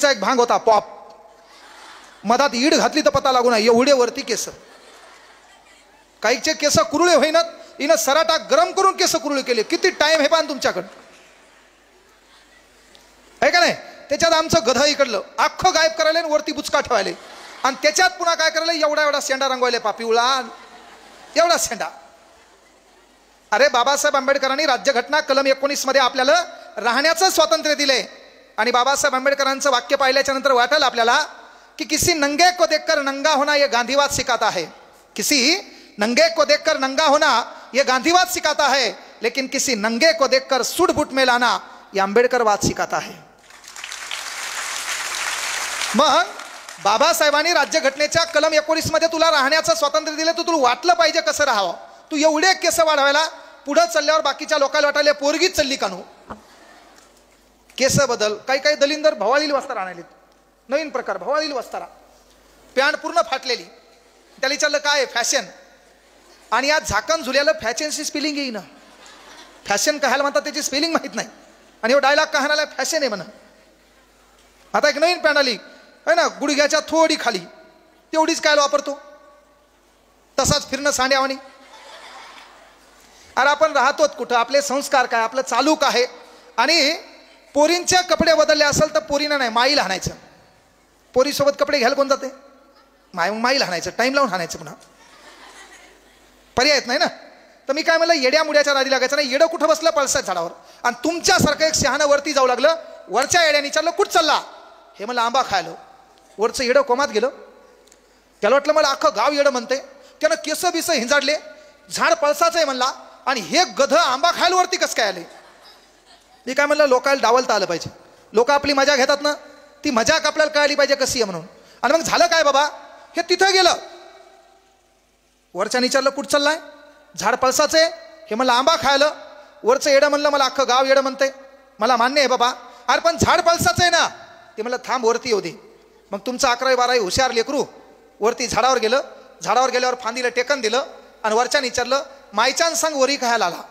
पोरीचा एक भांग होता पॉप, मधात ईड घातली तर पता लागू नाही एवढे वरती केस. काहीचे केस कुरुळे होईनात, हिनं सराटा गरम करून केस कुरुळे केले. किती टाइम हे पान तुमच्याकडं आहे का नाही? त्याच्यात आमचं गध इकडलं अख्खं गायब करायला आणि वरती बुचका ठेवायले, आणि त्याच्यात पुन्हा काय करायला एवढा एवढा शेंडा रंगवायले पापिवळा एवढा शेंडा. अरे बाबासाहेब आंबेडकरांनी राज्यघटना कलम 19 मध्ये आपल्याला राहण्याचं स्वातंत्र्य दिले, आणि बाबासाहेब आंबेडकरांचं वाक्य पाहिल्याच्या नंतर वाटेल आपल्याला की किसी नंगे को देखकर नंगा होना ये गांधीवाद सिखाता है. किसी नंगे को देखकर नंगा होना ये गांधीवाद सिखाता है, लेकिन किसी नंगे को देखकर सुट बुट में लाना ये आंबेडकरवाद सिखाता है. मग बाबासाहेबांनी राज्यघटनेच्या कलम 19 मध्ये तुला राहण्याचं स्वातंत्र्य दिलं, तर तुला वाटलं पाहिजे कसं राहावं. तू एवढे केस वाढवायला पुढे चालल्यावर बाकीच्या लोकांना वाटायला पोरगीच चालली कानू. केस बदल. काही काही दलिंदर भवाळील वस्तारा आणायले, नवीन प्रकार भवाळील वस्तारा, पॅन्ट पूर्ण फाटलेली. त्याला विचारलं काय फॅशन, आणि या झाकण झुल्याला फॅशनची स्पेलिंग येईन. फॅशन कहायला म्हणतात त्याची स्पेलिंग माहित नाही, आणि डायलॉग कहायला फॅशन आहे म्हणा. आता एक नवीन पॅन्ट आली आहे ना, गुडघ्याच्या थोडी खाली, तेवढीच काय वापरतो, तसाच फिरणं सांड्यावानी. अरे आपण राहतो कुठं, आपले संस्कार काय, आपलं चालूक आहे. आणि पोरींचे कपडे बदलले असेल तर पोरीनं नाही माईला हाणायचं. पोरीसोबत कपडे घ्यायला कोण जाते, माईला हाणायचं, टाइम लावून हाणायचं, पुन्हा पर्यायच नाही ना. तर मी काय म्हणलं, येड्या मुड्याच्या नादी लागायचं नाही. येडं कुठं बसलं पळसाच्या झाडावर, आणि तुमच्यासारखं एक शहाणं वरती जाऊ लागलं. वरच्या येड्याने विचारलं कुठं चालला, हे मला आंबा खायला. वरचं येडं कोमात गेलं, त्याला वाटलं मला अख्खं गाव येडं म्हणते. त्यानं केस बिस हिंजाडले, झाड पळसाचं आहे म्हणला, आणि हे गध आंबा खायला वरती कसं काय आले. मी काय म्हणलं, लोकांना डावलता आलं पाहिजे. लोक आपली मजा घेतात ना, ती मजाक आपल्याला कळली पाहिजे कशी आहे म्हणून. आणि मग झालं काय बाबा, हे तिथं गेलं, वरच्या विचारलं कुठं चाललाय, झाड पळसाचं आहे, हे म्हणलं आंबा खायला. वरचं येडं म्हणलं मला अख्खं गाव येडं म्हणते, मला मान्य आहे बाबा, अरे पण झाड पळसाचं आहे ना. ते म्हणलं थांब वरती येऊ दे. मग तुमचं 11वी 12वी हुशार लेकरू वरती झाडावर गेलं. झाडावर गेल्यावर फांदीला टेकन दिलं, आणि वरच्या विचारलं मायच्यान संग वरी खायला आला.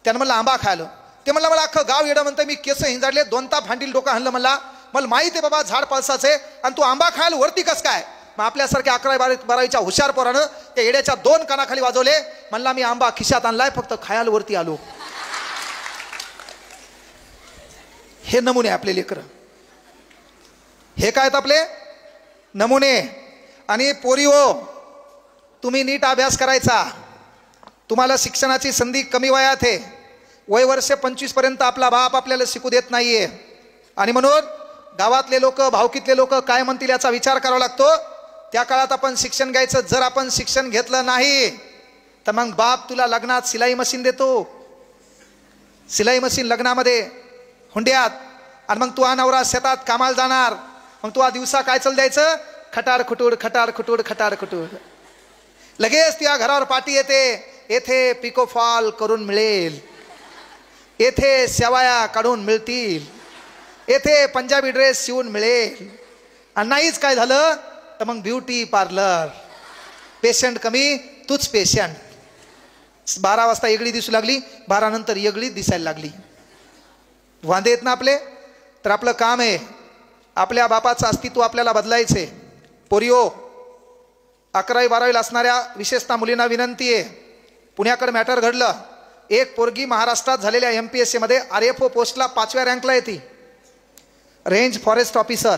त्यानं म्हणलं आंबा खायला. ते म्हणलं मला अख्खं गाव येडं म्हणतं, मी केस हिंजाडले, 2 ताप फांदील डोकं हाणलं. मला माहिती आहे बाबा झाड पळसाचं आहे, आणि तू आंबा खायला वरती कसं काय. मग आपल्यासारख्या 11वी 12वीच्या हुशार पोरानं त्या येड्याच्या 2 कानाखाली वाजवले. म्हणला मी आंबा खिशात आणलाय, फक्त खायला वरती आलो. हे नमुने आपले लेकर, हे काय आपले नमुने. आणि पोरीओ, तुम्ही नीट अभ्यास करायचा. तुम्हाला शिक्षणाची संधी कमी वयात आहे. वय वर्ष 25 पर्यंत आपला बाप आपल्याला शिकू देत नाहीये, आणि म्हणून गावातले लोक, भावकीतले लोक काय म्हणतील याचा विचार करावा लागतो. त्या काळात आपण शिक्षण घ्यायचं. जर आपण शिक्षण घेतलं नाही तर मग बाप तुला लग्नात सिलाई मशीन देतो, सिलाई मशीन लग्नामध्ये हुंड्यात, आणि मग तू अनवरा शेतात कामाला जाणार. मग तू दिवसा काय चल द्यायचं, खटार खुटूड खटार खुटूड खटार खुटूड. लगेच त्या घरावर पाठी येते, येथे पिकोफॉल करून मिळेल, येथे शेवाया काढून मिळतील, येथे पंजाबी ड्रेस शिवून मिळेल. आणि नाहीच काय झालं तर मग ब्युटी पार्लर. पेशंट कमी, तूच पेशंट. 12 वाजता येगळी दिसू लागली, 12 नंतर येगळी दिसायला लागली. वांदे आहेत ना आपले. तर आपलं काम आहे, आपल्या बापाचं अस्तित्व आपल्याला बदलायचे. पोरिओ, 11वी 12वीला असणाऱ्या विशेषतः मुलींना विनंती आहे. पुण्याकडे मॅटर घडलं. एक पोरगी महाराष्ट्रात झालेल्या MPSC मध्ये RFO पोस्टला 5व्या रँकला येते, रेंज फॉरेस्ट ऑफिसर.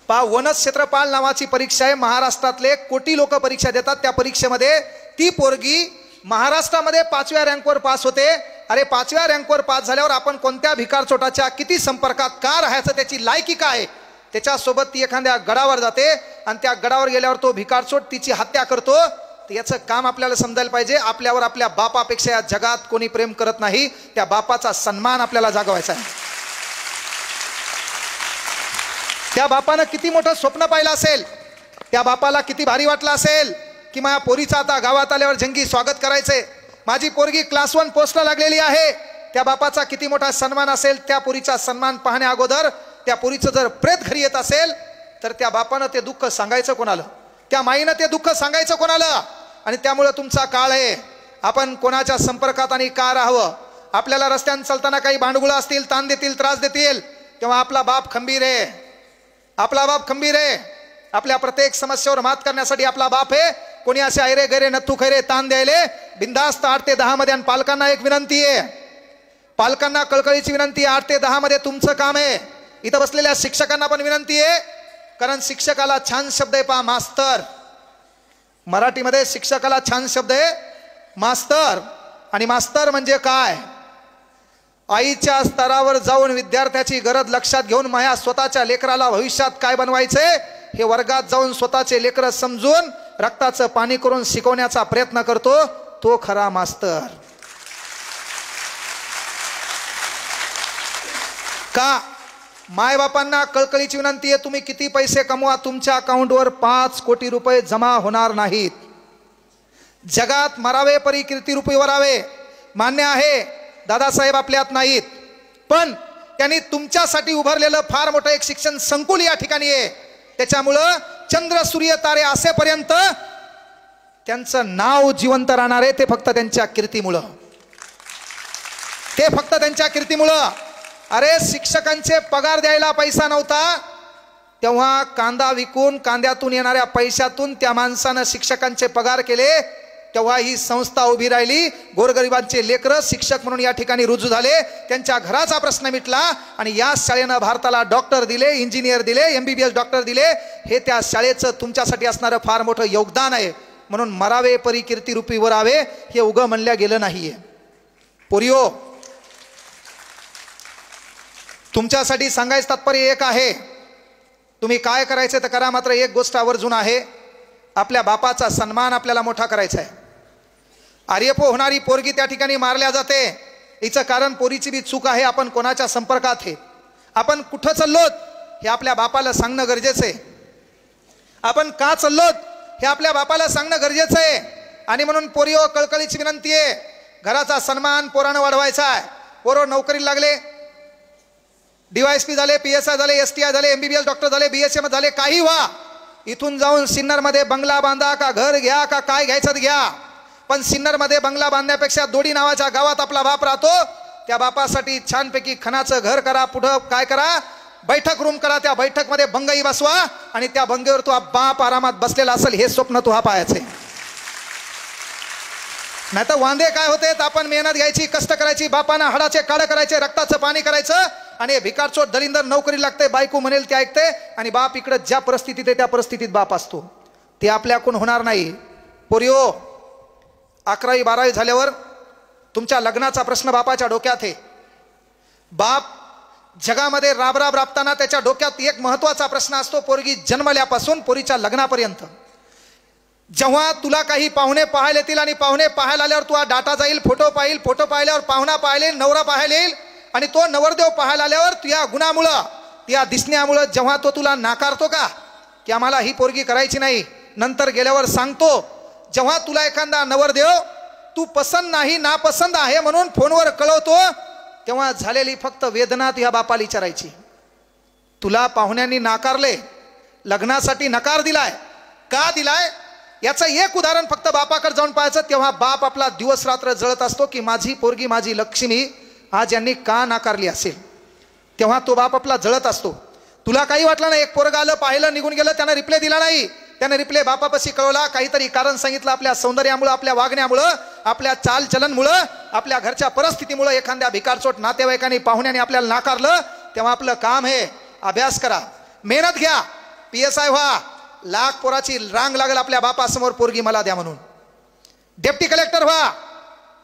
वनज क्षेत्रपाल नावाची परीक्षा आहे. महाराष्ट्रातले कोटी लोक परीक्षा देतात. त्या परीक्षेमध्ये ती पोरगी महाराष्ट्रामध्ये 5व्या रँकवर पास होते. अरे 5व्या रँकवर पास झाल्यावर आपण कोणत्या भिकार चोटाच्या किती संपर्कात का राहायचं, त्याची लायकी काय, त्याच्यासोबत ती एखाद्या गडावर जाते, आणि त्या गडावर गेल्यावर तो भिकारचोट तिची हत्या करतो. याचं काम आपल्याला समजायला पाहिजे. आपल्यावर आपल्या बापापेक्षा या जगात कोणी प्रेम करत नाही. त्या बापाचा सन्मान आपल्याला जागवायचा आहे. त्या बापानं किती मोठं स्वप्न पाहिलं असेल, त्या बापाला किती भारी वाटलं असेल की माझ्या पोरीचं आता गावात आल्यावर जंगी स्वागत करायचंय, माझी पोरगी क्लास 1 पोस्टला लागलेली आहे. त्या बापाचा किती मोठा सन्मान असेल. त्या पोरीचा सन्मान पाहण्या अगोदर त्या पोरीचं जर प्रेत घरी येत असेल तर त्या बापानं ते दुःख सांगायचं कोणाला, त्या माईनं ते दुःख सांगायचं कोणाला. आणि त्यामुळे तुमचा काळ आहे, आपण कोणाच्या संपर्कात आणि का राहावं. आपल्याला रस्त्याने चालताना काही भांडगुळा असतील, ताण देतील, त्रास देतील, तेव्हा आपला बाप खंबीर आहे, आपला बाप खंबीर आहे. आपल्या प्रत्येक समस्येवर मात करण्यासाठी आपला बाप आहे. कोणी असे ऐरे गैरे नथू खैरे ताण द्यायले बिंदास्त 8 ते 10 मध्ये. आणि पालकांना एक विनंती आहे, पालकांना कळकळीची विनंती आहे, 8 ते 10 मध्ये तुमचं काम आहे. इथं बसलेल्या शिक्षकांना पण विनंती आहे, कारण शिक्षकाला छान शब्द आहे पहा, मास्तर. मराठीमध्ये शिक्षकाला छान शब्द आहे मास्तर. आणि मास्तर म्हणजे काय? आईच्या स्तरावर जाऊन विद्यार्थ्याची गरज लक्षात घेऊन माझ्या स्वतःच्या लेकराला भविष्यात काय बनवायचंय हे वर्गात जाऊन स्वतःचे लेकरं समजून रक्ताचं पाणी करून शिकवण्याचा प्रयत्न करतो, तो खरा मास्तर. का? मायबापांना कळकळीची विनंती आहे, तुम्ही किती पैसे कमवा, तुमच्या अकाउंटवर 5 कोटी रुपये जमा होणार नाहीत. जगात मरावे परी कीर्ती रूपी वरावे, मान्य आहे. दादासाहेब आपल्यात नाहीत, पण त्यांनी तुमच्यासाठी उभारलेलं फार मोठं एक शिक्षण संकुल या ठिकाणी आहे. त्याच्यामुळं चंद्र सूर्य तारे असेपर्यंत त्यांचं नाव जिवंत राहणार आहे. ते फक्त त्यांच्या कीर्तीमुळं, ते फक्त त्यांच्या कीर्तीमुळं. अरे शिक्षकांचे पगार द्यायला पैसा नव्हता, तेव्हा कांदा विकून कांद्यातून येणाऱ्या पैशातून त्या माणसानं शिक्षकांचे पगार केले, तेव्हा ही संस्था उभी राहिली. गोरगरिबांचे लेकरं शिक्षक म्हणून या ठिकाणी रुजू झाले, त्यांच्या घराचा प्रश्न मिटला. आणि या शाळेनं भारताला डॉक्टर दिले, इंजिनियर दिले, MBBS डॉक्टर दिले. हे त्या शाळेचं तुमच्यासाठी असणारं फार मोठं योगदान आहे. म्हणून मरावे परी कीर्ती रूपी वरावे हे उगं म्हणल्या गेलं नाहीये. पोरियो, तुमच्यासाठी सांगायचं तात्पर्य एक आहे, तुम्ही काय करायचं तर करा, मात्र एक गोष्ट आवर्जून आहे, आपल्या बापाचा सन्मान आपल्याला मोठा करायचा आहे. आर्यपो होणारी पोरगी त्या ठिकाणी मारल्या जाते, हिचं कारण पोरीची बी चूक आहे. आपण कोणाच्या संपर्कात आहे, आपण कुठं चाललोत हे आपल्या बापाला सांगणं गरजेचं आहे. आपण का चाललोत हे आपल्या बापाला सांगणं गरजेचं आहे. आणि म्हणून पोरियो, कळकळीची विनंती आहे, घराचा सन्मान पोरानं वाढवायचा आहे. पोरं नोकरीला लागले, DYSP झाले, PSI झाले, STI झाले, MBBS डॉक्टर झाले, BSM झाले, काही व्हा, इथून जाऊन सिन्नरमध्ये बंगला बांधा का घर घ्या का काय घ्यायचं घ्या. पण सिन्नरमध्ये बंगला बांधण्यापेक्षा दोडी नावाच्या गावात आपला बाप राहतो, त्या बापासाठी छानपैकी खणाचं घर करा. पुढं काय करा, बैठक रूम करा, त्या बैठकमध्ये बंगई बसवा आणि त्या बंगेवर तू बाप आरामात बसलेला असेल हे स्वप्न तू हा पाहायचे. नाही तर वांदे काय होते, आपण मेहनत घ्यायची, कष्ट करायची, बापांना हाडाचे काढ करायचे, रक्ताचं पाणी करायचं, आणि भिकारचोट दलिंदर नोकरी लागते, बायको म्हणेल ते ऐकते, आणि बाप इकडे ज्या परिस्थितीत आहे त्या परिस्थितीत बाप असतो. ते आपल्याकडून होणार नाही. पोरियो, 11वी 12वी झाल्यावर तुमच्या लग्नाचा प्रश्न बापाच्या डोक्यात आहे. बाप जगामध्ये राबराब राबताना त्याच्या डोक्यात एक महत्वाचा प्रश्न असतो, पोरगी जन्मल्यापासून पोरीच्या लग्नापर्यंत. जेव्हा तुला काही पाहुणे पाहायला येतील आणि पाहुणे पाहायला आल्यावर तुला डाटा जाईल, फोटो पाहिल, फोटो पाहिल्यावर पाहुणा पाहिले, नवरा पाहायला येईल, आणि तो नवरदेव पाहायला आल्यावर तुझ्या गुणामुळं, त्या दिसण्यामुळं जेव्हा तो तुला नाकारतो का की आम्हाला ही पोरगी करायची नाही, नंतर गेल्यावर सांगतो, जेव्हा तुला एखादा नवरदेव तू पसंत नाही, नापसंत आहे म्हणून फोनवर कळवतो, तेव्हा झालेली फक्त वेदना तुझ्या बापाला विचारायची. तुला पाहुण्यांनी नाकारले, लग्नासाठी नकार दिलाय, का दिलाय याचं एक उदाहरण फक्त बापाकडे जाऊन पाहायचं. तेव्हा बाप आपला दिवस रात्र जळत असतो की माझी पोरगी, माझी लक्ष्मी आज यांनी का नाकारली असेल. तेव्हा तो बाप आपला जळत असतो. तुला काही वाटलं नाही, एक पोरगा आलं, पाहिलं, निघून गेलं, त्यानं रिप्लाय दिला नाही, त्याने रिप्लाय बापापाशी कळवला, काहीतरी कारण सांगितलं, आपल्या सौंदर्यामुळं, आपल्या वागण्यामुळं, आपल्या चालचलनमुळं, आपल्या घरच्या परिस्थितीमुळं, एखाद्या भिकारचोट नातेवाईकांनी पाहुण्याने आपल्याला नाकारलं. तेव्हा आपलं काम आहे, अभ्यास करा, मेहनत घ्या, PSI व्हा. लाख पोराची रांग लागल आपल्या बापासमोर पोरगी मला द्या म्हणून. डेप्टी कलेक्टर व्हा,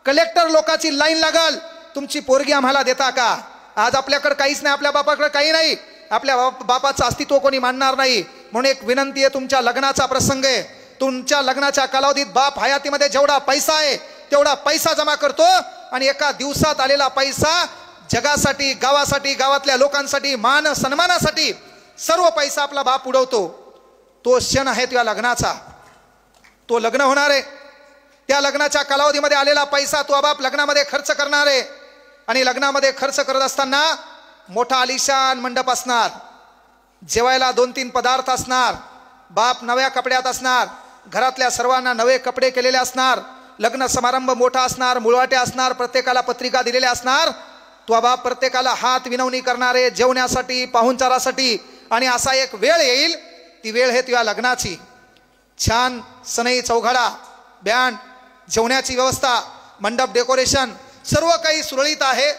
कलेक्टर लोकांची लाईन लागल, तुमची पोरगी आम्हाला देता का. आज आपल्याकडे काहीच नाही, आपल्या बापाकडे काही नाही, आपल्या बापाचं अस्तित्व कोणी मानणार नाही. म्हणून एक विनंती आहे, तुमच्या लग्नाचा प्रसंग आहे, तुमच्या लग्नाच्या कालावधीत बाप हयातीमध्ये जेवढा पैसा आहे तेवढा पैसा जमा करतो, आणि एका दिवसात आलेला पैसा जगासाठी, गावासाठी, गावातल्या लोकांसाठी, मान सन्मानासाठी सर्व पैसा आपला बाप उडवतो. तो क्षण आहे तुझ्या लग्नाचा, तो लग्न होणार आहे, त्या लग्नाच्या कालावधीमध्ये आलेला पैसा तो बाप लग्नामध्ये खर्च करणार आहे. आणि लग्नामध्ये खर्च करत असताना मोठा आलिशान मंडप असणार, जेवायला 2-3 पदार्थ असणार, बाप नव्या कपड्यात असणार, घरातल्या सर्वांना नवे कपडे केलेले असणार, लग्न समारंभ मोठा असणार, मुळवाटे असणार, प्रत्येकाला पत्रिका दिलेल्या असणार. तुझा बाप प्रत्येकाला हात विनवणी करणारे, जेवण्यासाठी, पाहुणचारासाठी. आणि असा एक वेळ येईल, ती वेळ हे तुझ्या लग्नाची. छान सनई चौघडा, बँड, जेवण्याची व्यवस्था, मंडप डेकोरेशन सर्व काही सुरळीत आहे.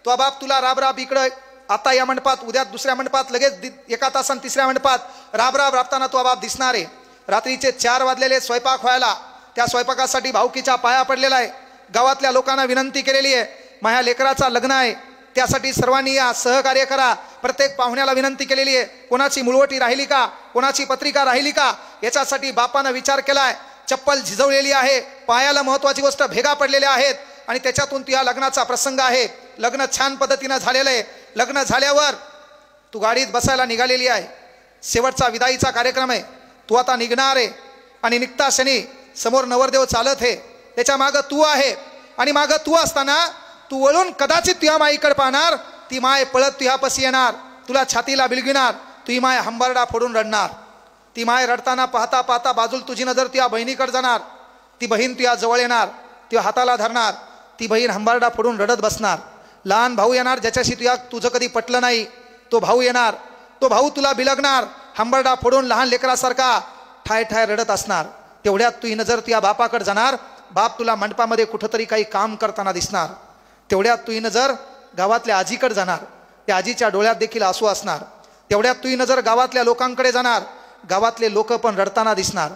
तुझा बाप तुला राबराब इकडं, आता या मंडपात, उद्या दुसऱ्या मंडपात, लगेच एका तासानं तिसऱ्या मंडपात राबराब राबताना तुझा बाप दिसणार आहे. रात्रीचे 4 वाजलेले स्वयंपाक व्हायला, त्या स्वयंपाकासाठी भाऊकीच्या पाया पडलेला आहे. गावातल्या लोकांना विनंती केलेली आहे, माझ्या लेकराचा लग्न आहे, त्यासाठी सर्वांनी या सहकार्य करा. प्रत्येक पाहुण्याला विनंती केलेली आहे, कोणाची मुळवटी राहिली का, कोणाची पत्रिका राहिली का, याच्यासाठी बापानं विचार केलाय. चप्पल झिजवलेली आहे, पायाला महत्वाची गोष्ट भेगा पडलेल्या आहेत आणि त्याच्यातून तू या लग्नाचा प्रसंग आहे. लग्न छान पद्धतीनं झालेलं आहे. लग्न झाल्यावर तू गाडीत बसायला निघालेली आहे. शेवटचा विदाईचा कार्यक्रम आहे. तू आता निघणार आहे आणि निघता क्षणी समोर नवरदेव चालत आहे, त्याच्या मागं तू आहे. आणि मागं तू असताना तू वळून कदाचित तुझ्या माईकडे पाहणार, ती माय पळत तुझ्यापाशी येणार, तुला छातीला बिलगिणार, तुझी माय हंबरडा फोडून रडणार. ती माय रडताना पाहता पाहता बाजूला तुझी नजर तुझ्या बहिणीकडे जाणार. ती बहीण तुझ्या जवळ येणार, तुझ्या हाताला धरणार. ती बहीण हंबरडा फोडून रडत बसणार. लहान भाऊ येणार, ज्याच्याशी तुझं कधी पटलं नाही, तो भाऊ येणार. तो भाऊ तुला बिलगणार, हंबरडा फोडून लहान लेकरासारखा ठाय ठाय रडत असणार. तेवढ्यात तुझी नजर तुझ्या बापाकडे जाणार. बाप तुला मंडपामध्ये कुठंतरी काही काम करताना दिसणार. तेवढ्यात तुझी नजर गावातल्या आजीकडे जाणार. त्या आजीच्या डोळ्यात देखील आसू असणार. तेवढ्यात तुझी नजर गावातल्या लोकांकडे जाणार. गावातले लोक पण रडताना दिसणार.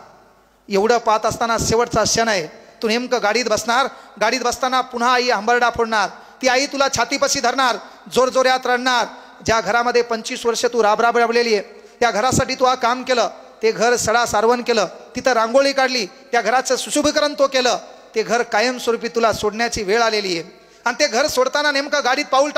एवढं पाहत असताना शेवटचा क्षण आहे. तू नेमकं गाडीत बसणार. गाडीत बसताना पुन्हा आई हंबरडा फोडणार. ती आई तुला छातीपाशी धरणार, जोरजोऱ्यात रडणार. ज्या घरामध्ये 25 वर्ष तू राबराब राबलेली आहे, त्या घरासाठी तू हा काम केलं, ते घर सडा सारवण केलं, तिथं रांगोळी काढली, त्या घराचं सुशोभीकरण तो केलं, ते घर कायमस्वरूपी तुला सोडण्याची वेळ आलेली आहे. आणि ते घर सोडताना नेमकं गाडीत पाऊल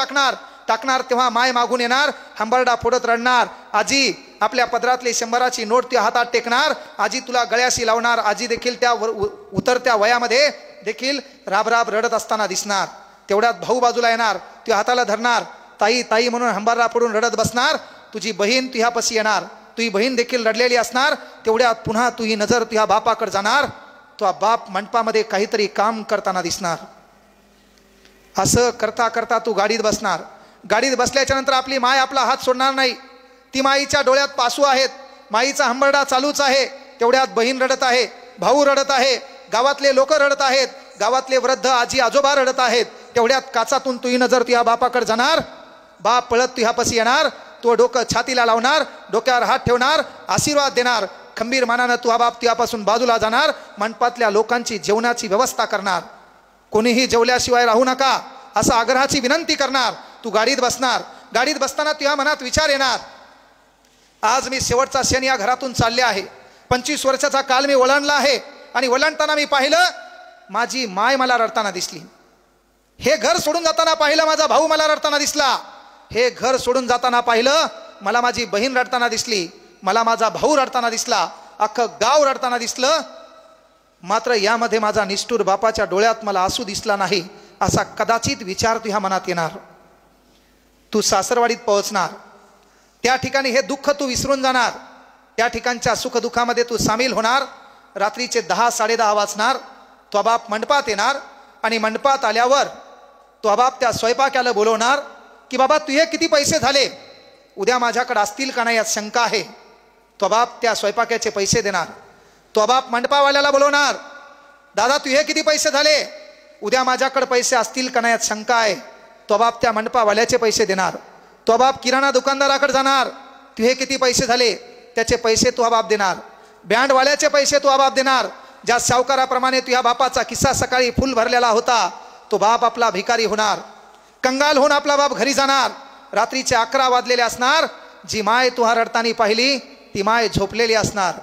टाकणार तेव्हा माय मागून येणार, हंबरडा फोडत रडणार. आजी आपल्या पदरातली 100ची नोट त्या हातात टेकणार. आजी तुला गळ्याशी लावणार. आजी देखील त्या उतरत्या वयामध्ये देखील राबराब रडत असताना दिसणार. तेवढ्यात भाऊ बाजूला येणार, तुझ्या हाताला धरणार, ताई ताई म्हणून हंबरडा फोडून रडत बसणार. तुझी बहीण तुझ्यापाशी येणार, तुझी बहीण देखील रडलेली असणार. तेवढ्यात पुन्हा तुझी नजर तुझ्या बापाकडे जाणार. तुझा बाप मंडपामध्ये काहीतरी काम करताना दिसणार. असं करता करता तू गाडीत बसणार. गाडीत बसल्याच्या नंतर आपली माय आपला हात सोडणार नाही. ती माईच्या डोळ्यात पासू आहेत. माईचा हंबरडा चालूच आहे. तेवढ्यात बहीण रडत आहे, भाऊ रडत आहे, गावातले लोक रडत आहेत, गावातले वृद्ध आजी आजोबा रडत आहेत. तेवढ्यात काचातून तुझी नजर तुझ्या बापाकडे जाणार. बाप पळत तुझ्यापाशी येणार. तो डोकं छातीला लावणार, डोक्यावर हात ठेवणार, आशीर्वाद देणार. खंबीर मानानं तुझा बाप तुझ्यापासून बाजूला जाणार. मंडपातल्या लोकांची जेवणाची व्यवस्था करणार. कोणीही जेवल्याशिवाय राहू नका असं आग्रहाची विनंती करणार. तू गाडीत बसणार. गाडीत बसताना तुझ्या मनात विचार येणार, आज मी शेवटचा क्षण या घरातून चालले आहे. 25 वर्षाचा काल मी ओलांडला आहे आणि ओलांडताना मी पाहिलं माझी माय मला रडताना दिसली. हे घर सोडून जाताना पाहिलं माझा भाऊ मला रडताना दिसला. हे घर सोडून जाताना पाहिलं मला माझी बहीण रडताना दिसली, मला माझा भाऊ रडताना दिसला, अख्खं गाव रडताना दिसलं. मात्र यामध्ये माझा निष्ठूर बापाच्या डोळ्यात मला आसू दिसला नाही असा कदाचित विचार तुझ्या मनात येणार. तू सासरवाडीत पोहोचणार. त्या ठिकाणी हे दुःख तू विसरून जाणार. त्या ठिकाणच्या सुखदुःखामध्ये तू सामील होणार. रात्रीचे 10-10:30 वाजणार. तो बाप मंडपात येणार आणि मंडपात आल्यावर तो बाप त्या स्वयंपाक्याला बोलवणार की बाबा तुझे किती पैसे झाले, उद्या माझ्याकडे असतील का नाही यात शंका आहे. तो बाप त्या स्वयंपाक्याचे पैसे देणार. तो बाप मंडपावाल्याला बोलवणार, दादा तुझे किती पैसे झाले, उद्या माझ्याकडे पैसे असतील का नाही यात शंका आहे. तो बाप त्या मंडपावाल्याचे पैसे देणार. तो बाप किराणा दुकानदाराकडे जाणार, तुझे किती पैसे झाले, त्याचे पैसे तो बाप देणार. बँडवाल्याचे पैसे तो बाप देणार. ज्या सावकाराप्रमाणे तुझ्या बापाचा किस्सा सकाळी फुल भरलेला होता, तो बाप आपला भिकारी होणार. कंगाल होऊन आपला बाप घरी जाणार. रात्रीचे 11 वाजलेले असणार. जी माय तुहा रडतानी पाहिली ती माय झोपलेली असणार.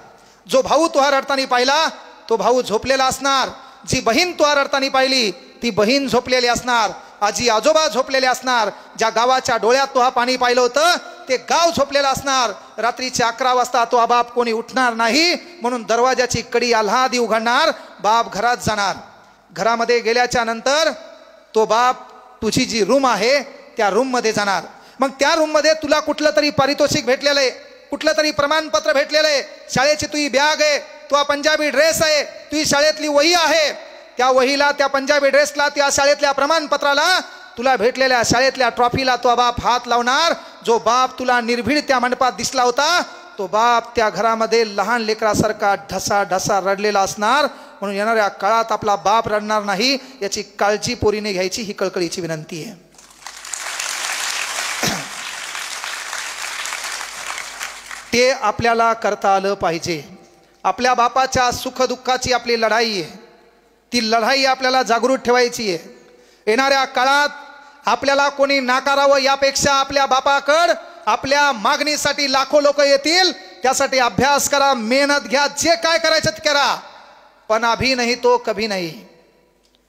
जो भाऊ तुहा रडतानी पाहिला तो भाऊ झोपलेला असणार. जी बहीण तुहा रडतानी पाहिली ती बहीण झोपलेली असणार. आजी आजोबा झोपलेले असणार. ज्या गावाच्या डोळ्यात तुहा पाणी पाहिलं होतं ते गाव झोपलेलं असणार. रात्रीचे 11 वाजता तो बाप कोणी उठणार नाही म्हणून दरवाजाची कडी आल्हादी उघडणार. बाप घरात जाणार. घरामध्ये गेल्याच्या नंतर तो बाप तुझी जी रूम आहे त्या रूम मध्ये जाणार. मग त्या रूम मध्ये तुला कुठलं तरी पारितोषिक भेटलेलं आहे, कुठलं तरी प्रमाणपत्र भेटलेलं आहे. शाळेची तुझी बॅग आहे, तुझा पंजाबी ड्रेस आहे, तुझी शाळेतली वही आहे. त्या वहीला, त्या पंजाबी ड्रेसला, त्या शाळेतल्या प्रमाणपत्राला तुला भेटलेल्या शाळेतल्या ट्रॉफीला तो बाप हात लावणार. जो बाप तुला निर्भीड त्या मंडपात दिसला होता तो बाप त्या घरामध्ये लहान लेकरासारखा ढसा ढसा रडलेला असणार. म्हणून येणाऱ्या काळात आपला बाप रडणार नाही याची काळजी पोरीने घ्यायची, ही कळकळीची विनंती आहे. ते आपल्याला करता आलं पाहिजे. आपल्या बापाच्या सुखदुःखाची आपली लढाई आहे. ती लढाई आपल्याला जागृत ठेवायची आहे. येणाऱ्या काळात आपल्याला कोणी नाकारावं यापेक्षा आपल्या बापाकड आपल्या मागणीसाठी लाखो लोक येतील. त्यासाठी अभ्यास करा, मेहनत घ्या, जे काय करायचं ते करा, पण अभी नहीं तो कभी नहीं.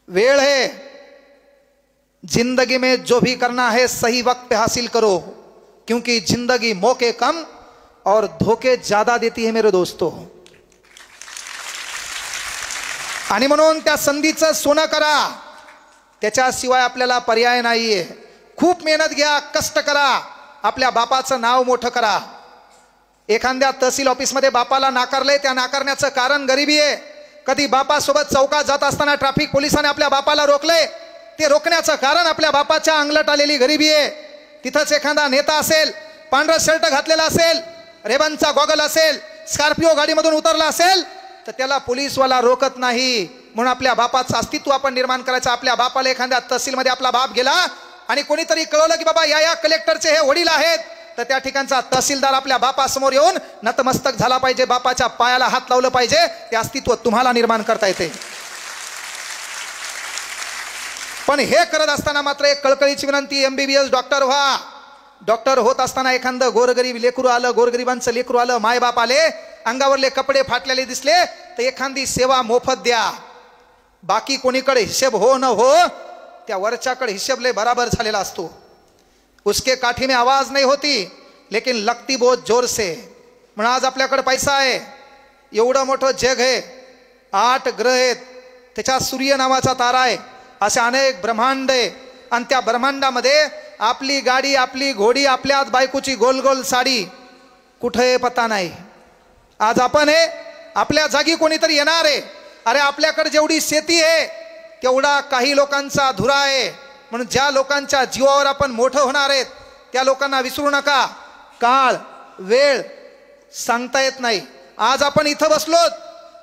वेळ है, जिंदगी में जो भी करना है सही वक्त पे हासिल करो, क्योंकि जिंदगी मौके कम और धोखे ज्यादा देती है मेरे दोस्तों. आणि म्हणून त्या संधीचं सोनं करा, त्याच्याशिवाय आपल्याला पर्याय नाहीये. खूप मेहनत घ्या, कष्ट करा, आपल्या बापाचं नाव मोठं करा. एखाद्या तहसील ऑफिसमध्ये बापाला नाकारले, त्या नाकारण्याचं कारण गरिबी आहे. कधी बापासोबत चौकात जात असताना ट्रॅफिक पोलिसांनी आपल्या बापाला रोखले, ते रोखण्याचं कारण आपल्या बापाच्या अंगलट आलेली गरिबी आहे. तिथंच एखादा नेता असेल, पांढरा शर्ट घातलेला असेल, रेबनचा गॉगल असेल, स्कॉर्पिओ गाडीमधून उतरला असेल, तर त्याला पोलीसवाला रोकत नाही. म्हणून आपल्या बापाचं अस्तित्व आपण निर्माण करायचं. आपल्या बापाला एखाद्या तहसीलमध्ये आपला बाप गेला आणि कोणीतरी कळवलं की बाबा या कलेक्टरचे हे वडील आहेत, तर त्या ठिकाणचा तहसीलदार आपल्या बापासमोर येऊन नतमस्तक झाला पाहिजे, बापाच्या पायाला हात लावलं पाहिजे. ते अस्तित्व तुम्हाला निर्माण करता येते. पण हे करत असताना मात्र एक कळकळीची विनंती, MBBS डॉक्टर व्हा. डॉक्टर होत असताना एखादं गोरगरीब लेकरू आलं, गोरगरिबांचं लेकरू आलं, मायबाप आले, अंगावरले कपडे फाटलेले दिसले, तर एखादी सेवा मोफत द्या. बाकी कोणीकडे हिशेब हो न हो, त्या वरच्याकडे हिशेबले बराबर झालेला असतो. उसके काठी में आवाज नहीं होती लेकिन लगती बहुत जोर से. म्हणून आज आपल्याकडे पैसा आहे, एवढं मोठं जग आहे, 8 ग्रह आहेत, त्याच्यात सूर्य नावाचा तारा आहे, असे अनेक ब्रह्मांड आहे. आणि त्या ब्रह्मांडामध्ये आपली गाडी, आपली घोडी, आपल्याच बायकोची गोल गोल साडी, कुठे पत्ता नाही. आज आपण आहे, आपल्या जागी कोणीतरी येणार आहे. अरे आपल्याकडे जेवढी शेती आहे तेवढा काही लोकांचा धुरा आहे. म्हणून ज्या लोकांच्या जीवावर आपण मोठं होणार आहेत त्या लोकांना विसरू नका. काळ वेळ सांगता येत नाही. आज आपण इथं बसलोत,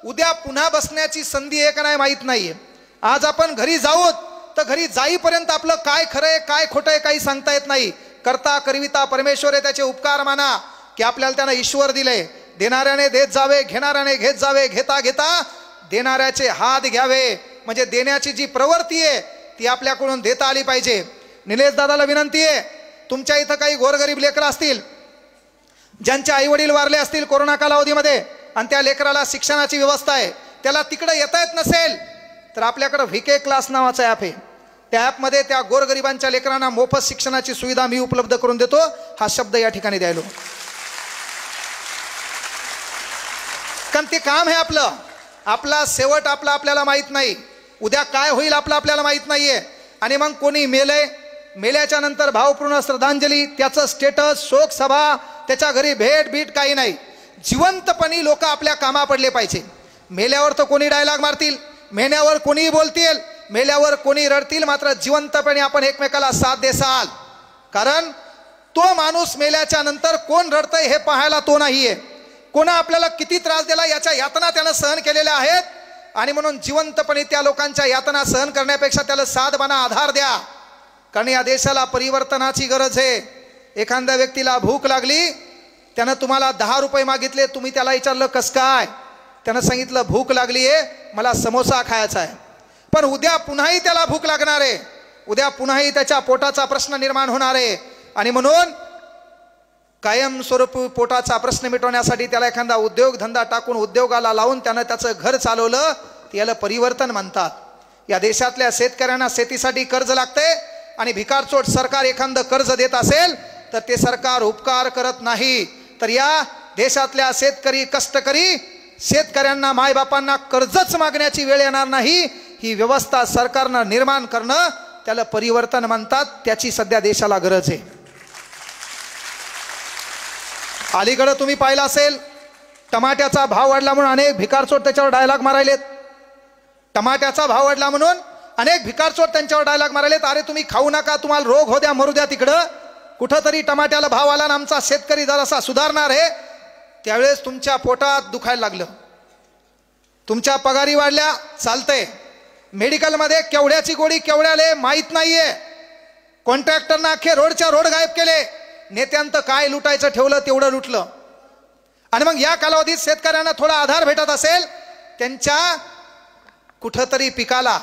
उद्या पुन्हा बसण्याची संधी आहे का नाही माहीत नाहीये. आज आपण घरी जाऊत तर घरी जाईपर्यंत आपलं काय खरंय काय खोटं आहे काही सांगता येत नाही. करता करविता परमेश्वर आहे, त्याचे उपकार माना की आपल्याला त्यानं ईश्वर दिले. देणाऱ्याने देत जावे, घेणाऱ्याने घेत जावे, घेता घेता देणाऱ्याचे हात घ्यावे. म्हणजे देण्याची जी प्रवृत्ती आहे ती आपल्याकडून देता आली पाहिजे. निलेश दादाला विनंती आहे, तुमच्या इथं काही गोरगरीब लेकरं असतील ज्यांचे आई वडील वारले असतील कोरोना कालावधीमध्ये आणि त्या लेकराला शिक्षणाची व्यवस्था आहे, त्याला तिकडे येता येत नसेल तर आपल्याकडे VK क्लास नावाचा ॲप आहे. त्या ॲपमध्ये त्या गोरगरिबांच्या लेकरांना मोफत शिक्षणाची सुविधा मी उपलब्ध करून देतो. हा शब्द या ठिकाणी द्यायलो, कारण ते काम आहे आपलं. आपला शेवट आपल्याला माहित नाही, उद्या काय होईल आपल्याला माहित नाहीये. आणि मग कोणी मेले, मेल्याच्या नंतर भावपूर्ण श्रद्धांजली, त्याचं स्टेटस, शोक सभा, त्याच्या घरी भेट बीट काही नाही. जिवंतपणी लोक आपल्या कामा पडले पाहिजे. मेल्यावर तर कोणी डायलॉग मारतील, मेल्यावर कोणी बोलतील, मेल्यावर कोणी रडतील, मात्र जिवंतपणे आपण एकमेकाला साथ देसाल. कारण तो माणूस मेल्याच्या नंतर कोण रडतंय हे पाहायला तो नाहीये. कोणा आपल्याला किती त्रास दिला याच्या यातना त्यानं सहन केलेल्या आहेत. आणि म्हणून जिवंतपणे त्या लोकांच्या यातना सहन करण्यापेक्षा त्याला साथ बना, आधार द्या. कारण या देशाला परिवर्तनाची गरज आहे. एखाद्या व्यक्तीला भूक लागली, त्यानं तुम्हाला 10 रुपये मागितले, तुम्ही त्याला विचारलं कस काय, त्यानं सांगितलं भूक लागली आहे, मला समोसा खायचा आहे. पण उद्या पुन्हाही त्याला भूक लागणार आहे, उद्या पुन्हाही त्याच्या पोटाचा प्रश्न निर्माण होणार आहे. आणि म्हणून कायमस्वरूपी पोटाचा प्रश्न मिटवण्यासाठी त्याला एखादा उद्योगधंदा टाकून उद्योगाला लावून त्यानं त्याचं घर चालवलं, याला परिवर्तन म्हणतात. या देशातल्या शेतकऱ्यांना शेतीसाठी कर्ज लागते आणि भिकारचोट सरकार एखादं कर्ज देत असेल तर ते सरकार उपकार करत नाही. तर या देशातल्या शेतकरी कष्टकरी शेतकऱ्यांना मायबापांना कर्जच मागण्याची वेळ येणार नाही. ही व्यवस्था सरकारनं निर्माण करणं त्याला परिवर्तन म्हणतात. त्याची सध्या देशाला गरज आहे. अलीकडे तुम्ही पाहिलं असेल, टमाट्याचा भाव वाढला म्हणून अनेक भिकारचोट त्याच्यावर डायलॉग मारायलेत. टमाट्याचा भाव वाढला म्हणून अनेक भिकारचोट त्यांच्यावर डायलॉग मारायलेत, अरे तुम्ही खाऊ नका, तुम्हाला रोग हो द्या, मरू द्या तिकडं, कुठंतरी टमाट्याला भाव आला आणि आमचा शेतकरी जरासा सुधारणार आहे. त्यावेळेस तुमच्या पोटात दुखायला लागलं, तुमच्या पगारी वाढल्या, चालतंय. मेडिकलमध्ये केवढ्याची गोळी केवढ्याले माहीत नाहीये. कॉन्ट्रॅक्टरना अख्खे रोडच्या रोड गायब केले. नेत्यांत काय लुटायचं ठेवलं तेवढं लुटलं. आणि मग या कालावधीत शेतकऱ्यांना थोडा आधार भेटत असेल, त्यांच्या कुठंतरी पिकाला,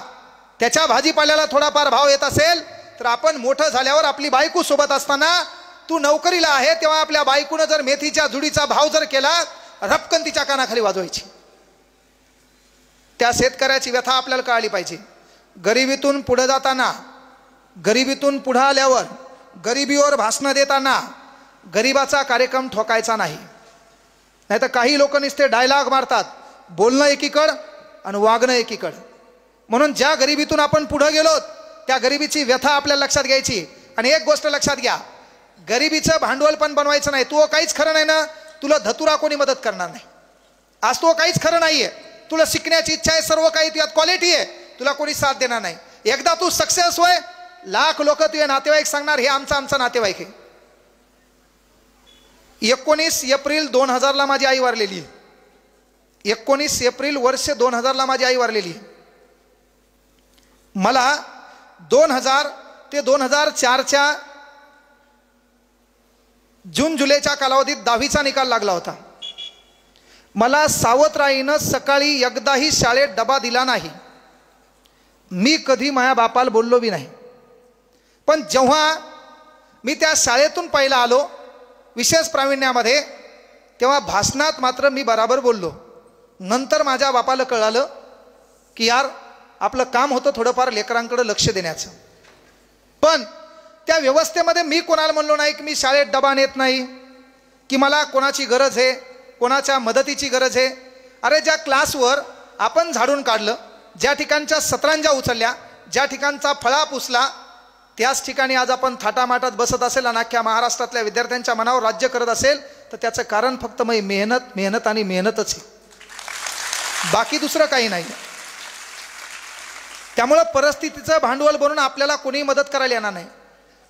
त्याच्या भाजीपाल्याला थोडाफार भाव येत असेल, तर आपण मोठं झाल्यावर आपली बायको सोबत असताना, तू नोकरीला आहे तेव्हा आपल्या बायकोनं जर मेथीच्या जुडीचा भाव जर केला, रपकन तिच्या कानाखाली वाजवायची. त्या शेतकऱ्याची व्यथा आपल्याला कळली पाहिजे. गरिबीतून पुढे जाताना, गरिबीतून पुढे आल्यावर, गरिबीवर भाषणं देताना गरिबाचा कार्यक्रम ठोकायचा नाही. नाहीतर काही लोक नुसते डायलॉग मारतात, बोलणं एकीकड आणि वागणं एकीकड. म्हणून ज्या गरिबीतून आपण पुढे गेलो त्या गरिबीची व्यथा आपल्याला लक्षात घ्यायची. आणि एक गोष्ट लक्षात घ्या, गरिबीचं भांडवल पण बनवायचं नाही. तू काहीच खरं नाही ना, तुला धतुरा कोणी मदत करणार नाही. आज तो काहीच खरं नाहीये, तुला शिकण्याची इच्छा आहे, सर्व काही तुझ्यात क्वालिटी आहे, तुला कोणी साथ देणार नाही. एकदा तू सक्सेस होय, लाख लोक तुझे नातेवाईक सांगणार हे आमचा नातेवाईक आहे. 19 एप्रिल 2000 माझी आई वारलेली. 19 एप्रिल वर्ष 2000 माझी आई वारलेली. मला 2000 ते 2004च्या जून जुलैच्या कालावधीत 10वीचा निकाल लागला होता. मला सावत्राईनं सकाळी एकदाही शाळेत डबा दिला नाही. मी कधी माझ्या बापाला बोललो बी नाही. पण जेव्हा मी त्या शाळेतून पहिला आलो विशेष प्रावीण्यामध्ये, तेव्हा भाषणात मात्र मी बराबर बोललो. नंतर माझ्या बापाला कळालं की यार आपलं काम होतं थोडंफार लेकरांकडे लक्ष देण्याचं. पण त्या व्यवस्थेमध्ये मी कोणाला म्हणलो नाही की मी शाळेत डबा नेत नाही, की मला कोणाची गरज आहे, कोणाच्या मदतीची गरज आहे. अरे ज्या क्लासवर आपण झाडून काढलं, ज्या ठिकाणच्या सतरांजा उचलल्या, ज्या ठिकाणचा फळा पुसला, त्याच ठिकाणी आज आपण थाटामाटात बसत असेल आणि अख्ख्या महाराष्ट्रातल्या विद्यार्थ्यांच्या मनावर राज्य करत असेल, तर त्याचं कारण फक्त मेहनत आणि मेहनतच आहे, बाकी दुसरं काही नाही. त्यामुळं परिस्थितीचं भांडवल बनवून आपल्याला कोणी मदत करायला येणार नाही.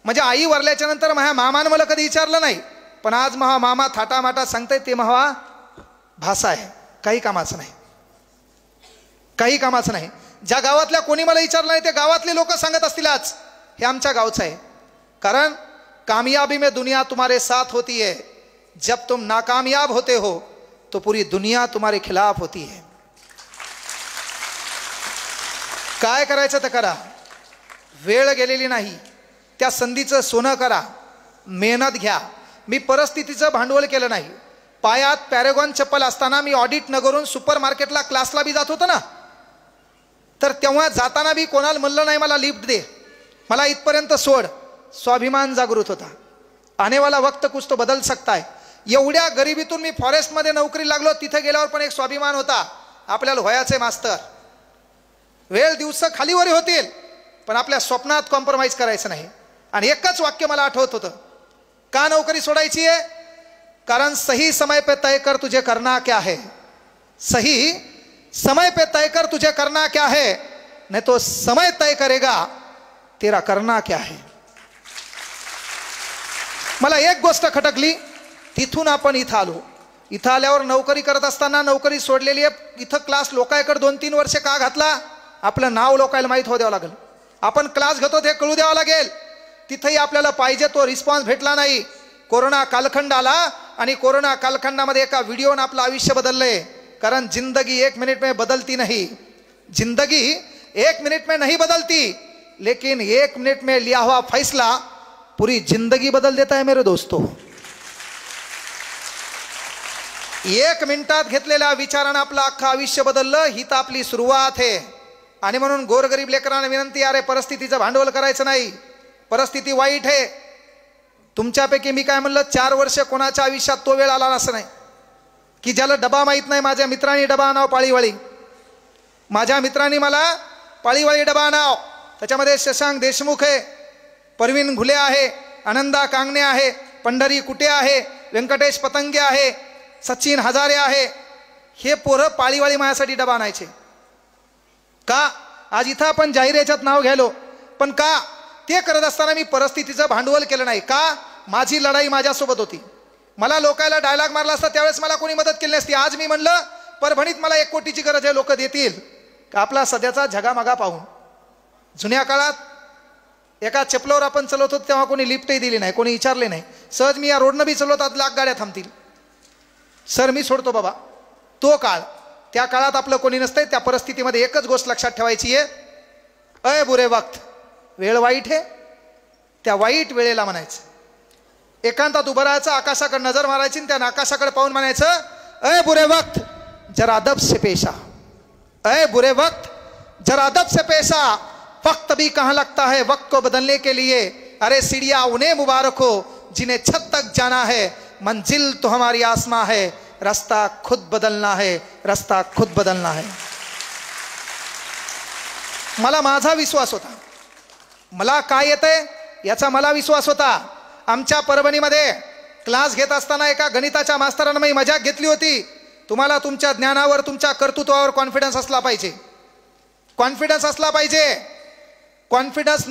म्हणजे आई वारल्याच्या नंतर माझ्या मामानं मला कधी विचारलं नाही, पण आज महा मामा थाटामाटात सांगताय ते महा भाषा आहे, काही कामाचं नाही, काही कामाचं नाही. ज्या गावातल्या कोणी मला विचारलं नाही ते गावातले लोक सांगत असतील आज हे आमच्या गावचं आहे. कारण कामयाबी में दुनिया तुम्हारे साथ होती है, जब तुम नाकामयाब होते हो तो पूरी दुनिया तुम्हारे खिलाफ होती है. काय करायचं तर करा, वेळ गेलेली नाही, त्या संधीचं सोनं करा, मेहनत घ्या. मी परिस्थितीचं भांडवल केलं नाही. पायात पॅरेगॉन चप्पल असताना मी ऑडिट न करून सुपर मार्केटला क्लासला बी जात होतो ना, तर तेव्हा जाताना बी कोणाला म्हणलं नाही मला लिफ्ट दे, मला इथपर्यंत सोड. स्वाभिमान जागृत होता. आने वाला वक्त कुछ तो बदल सकता है. एवढ्या गरिबीतून मी फॉरेस्टमध्ये नोकरी लागलो, तिथे गेल्यावर पण एक स्वाभिमान होता, आपल्याला व्हायचे मास्तर. वेळ दिवस खालीवरी होतील पण आपल्या स्वप्नात कॉम्प्रोमाइज करायचं नाही. आणि एकच वाक्य मला आठवत होतं, का नोकरी सोडायची आहे? कारण सही समय पे तय कर तुझे करना क्या है. सही समय पे तय कर तुझे करना क्या है, नहीं तो समय तय करेगा तेरा करना क्या है. मला एक गोष्ट खटकली, तिथून आपण इथं आलो. इथं आल्यावर नोकरी करत असताना नोकरी सोडलेली आहे, इथं क्लास लोकांकडे 2-3 वर्ष का घातला? आपलं नाव लोकांना माहीत हो द्यावं लागेल. आपण क्लास घेतो ते कळू द्यावं लागेल. तिथेही आपल्याला पाहिजे तो रिस्पॉन्स भेटला नाही. कोरोना कालखंड आला आणि कोरोना कालखंडामध्ये एका व्हिडिओनं आपलं आयुष्य बदललंय. कारण जिंदगी 1 मिनट में बदलती नहीं, जिंदगी 1 मिनट में नहीं बदलती, लेकिन 1 मिनट में लिया हुआ फैसला पूरी जिंदगी बदल देता है मेरे दोस्तों. 1 मिनिटात घेतलेल्या विचारानं आपलं अख्खं आयुष्य बदललं. ही तर आपली सुरुवात आहे. आणि म्हणून गोरगरीब लेकरांना विनंती, अरे परिस्थितीचं भांडवल करायचं नाही, परिस्थिती वाईट आहे. तुमच्यापैकी मी काय म्हणलं, 4 वर्ष कोणाच्या आयुष्यात तो वेळ आला असं नाही की ज्याला डबा माहीत नाही. माझ्या मित्रांनी डबा आणाव पाळीवाळी, माझ्या मित्रांनी मला पाळीवाळी डबा आणाव. त्याच्यामध्ये शशांक देशमुख आहे, परवीन घुले आहे, आनंदा कांगणे आहे, पंढरी कुटे आहे, व्यंकटेश पतंगे आहे, सचिन हजारे आहे. हे पोरं पाळीवाळी माझ्यासाठी डबा आणायचे. का? आज इथं आपण जाहीर याच्यात नाव घ्यायलो, पण का ते करत असताना मी परिस्थितीचं भांडवल केलं नाही का? माझी लढाई माझ्यासोबत होती. मला लोकायला डायलॉग मारला असता त्यावेळेस मला कोणी मदत केली नसती. आज मी म्हणलं परभणीत मला 1 कोटीची गरज आहे, लोक देतील का? आपला सध्याचा झगामगा पाहून जुन्या काळात एका चपलावर आपण चालवत होतो तेव्हा कोणी लिफ्टही दिली नाही, कोणी विचारले नाही. सहज मी या रोडनं बी चालवत, आज लाख गाड्या थांबतील, सर मी सोडतो बाबा. तो काळ, त्या काळात आपलं कोणी नसतंय. त्या परिस्थितीमध्ये एकच गोष्ट लक्षात ठेवायची आहे, अय बुरे वक्त, वेळ वाईट आहे, त्या वाईट वेळेला म्हणायचं एकांतात उभं राहायचं, आकाशाकडे नजर मारायची आणि त्या आकाशाकडे पाहून म्हणायचं, अय बुरे वक्त जरा अदब से पेशा, अय बुरे वक्त जरा अदब से पेशा, वक्त भी कहाँ लगता है वक्त को बदलने के लिए, अरे सीढ़ियाँ उन्हें मुबारक हो जिन्हें छत तक जाना है, मंजिल तो हमारी आसमां है, रास्ता खुद बदलना है, रास्ता खुद बदलना है. मला माझा विश्वास होता, मला काय येतंय याचा मला विश्वास होता. आमच्या परभणीमध्ये क्लास घेत असताना एका गणिताच्या मास्तरानं मी मजाक घेतली होती, तुम्हाला तुमच्या ज्ञानावर तुमच्या कर्तृत्वावर कॉन्फिडन्स असला पाहिजे, कॉन्फिडन्स असला पाहिजे. कॉन्फिडन्स